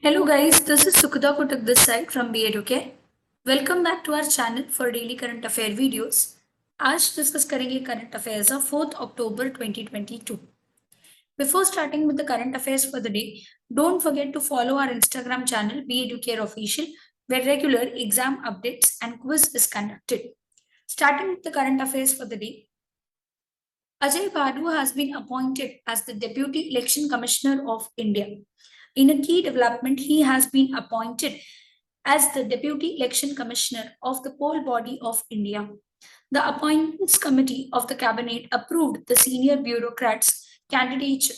Hello guys, this is Sukhuda Kutuk this side from EduCARE. Welcome back to our channel for daily current affair videos. आज discuss करेंगे current affairs of 4th October 2022. Before starting with the current affairs for the day, don't forget to follow our Instagram channel EduCARE Official, where regular exam updates and quiz is conducted. Starting with the current affairs for the day, Ajay Badu has been appointed as the Deputy Election Commissioner of India. In a key development, he has been appointed as the Deputy Election Commissioner of the Poll Body of India. The Appointments Committee of the Cabinet approved the senior bureaucrats' candidature.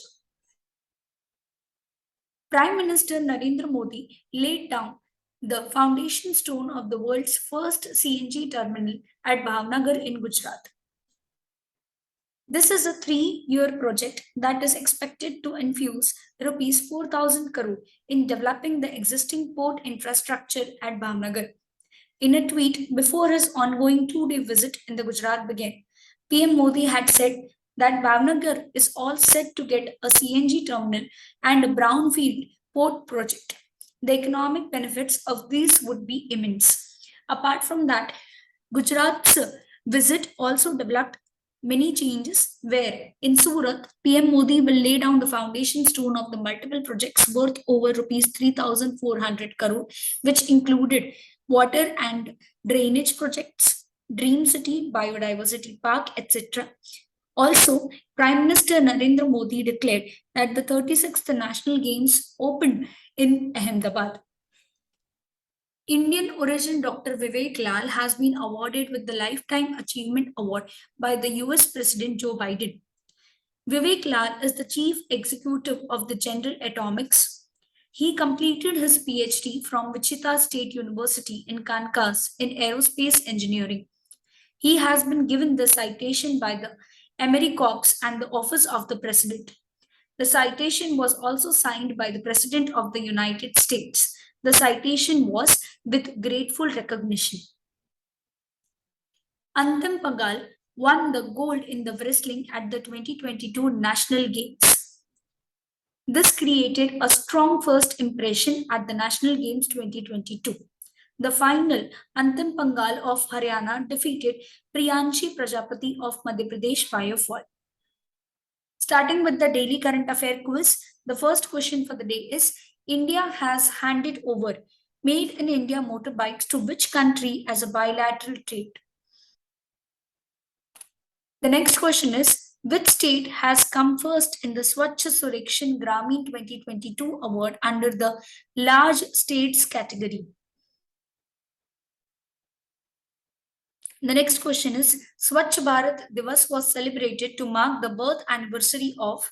Prime Minister Narendra Modi laid down the foundation stone of the world's first CNG terminal at Bhavnagar in Gujarat. This is a 3-year project that is expected to infuse rupees 4,000 crore in developing the existing port infrastructure at Bhavnagar. In a tweet before his ongoing 2-day visit in the Gujarat began, PM Modi had said that Bhavnagar is all set to get a CNG terminal and a brownfield port project. The economic benefits of these would be immense. Apart from that, Gujarat's visit also developed many changes where in Surat, PM Modi will lay down the foundation stone of the multiple projects worth over rupees 3,400 crore, which included water and drainage projects, Dream City, Biodiversity Park, etc. Also, Prime Minister Narendra Modi declared that the 36th National Games opened in Ahmedabad. Indian origin Dr. Vivek Lal has been awarded with the Lifetime Achievement Award by the US President Joe Biden. Vivek Lal is the chief executive of the General Atomics. He completed his PhD from Wichita State University in Kansas in aerospace engineering. He has been given the citation by the AmeriCorps and the Office of the President. The citation was also signed by the President of the United States. The citation was with grateful recognition. Antam Pagal won the gold in the wrestling at the 2022 National Games. This created a strong first impression at the National Games 2022. The final, Antam Pangal of Haryana defeated Priyanshi Prajapati of Madhya Pradesh by a fall. Starting with the daily current affair quiz, the first question for the day is, India has handed over Made in India motorbikes to which country as a bilateral trade? The next question is, which state has come first in the Swachh Surakshan Gramin 2022 award under the large states category? The next question is, Swachh Bharat Divas was celebrated to mark the birth anniversary of.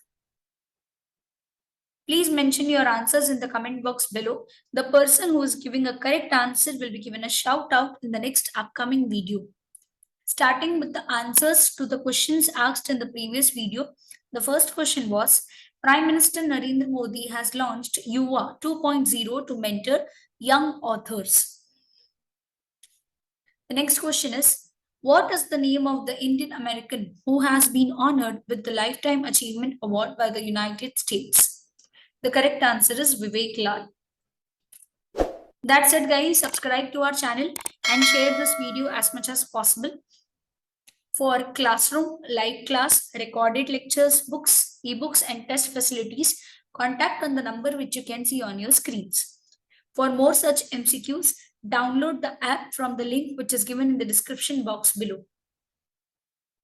Please mention your answers in the comment box below. The person who is giving a correct answer will be given a shout out in the next upcoming video. Starting with the answers to the questions asked in the previous video, the first question was, Prime Minister Narendra Modi has launched Yuva 2.0 to mentor young authors. The next question is, what is the name of the Indian American who has been honored with the Lifetime Achievement Award by the United States? The correct answer is Vivek Lal. That's it guys, subscribe to our channel and share this video as much as possible. For classroom, live class, recorded lectures, books, ebooks and test facilities, contact on the number which you can see on your screens. For more such MCQs, download the app from the link which is given in the description box below.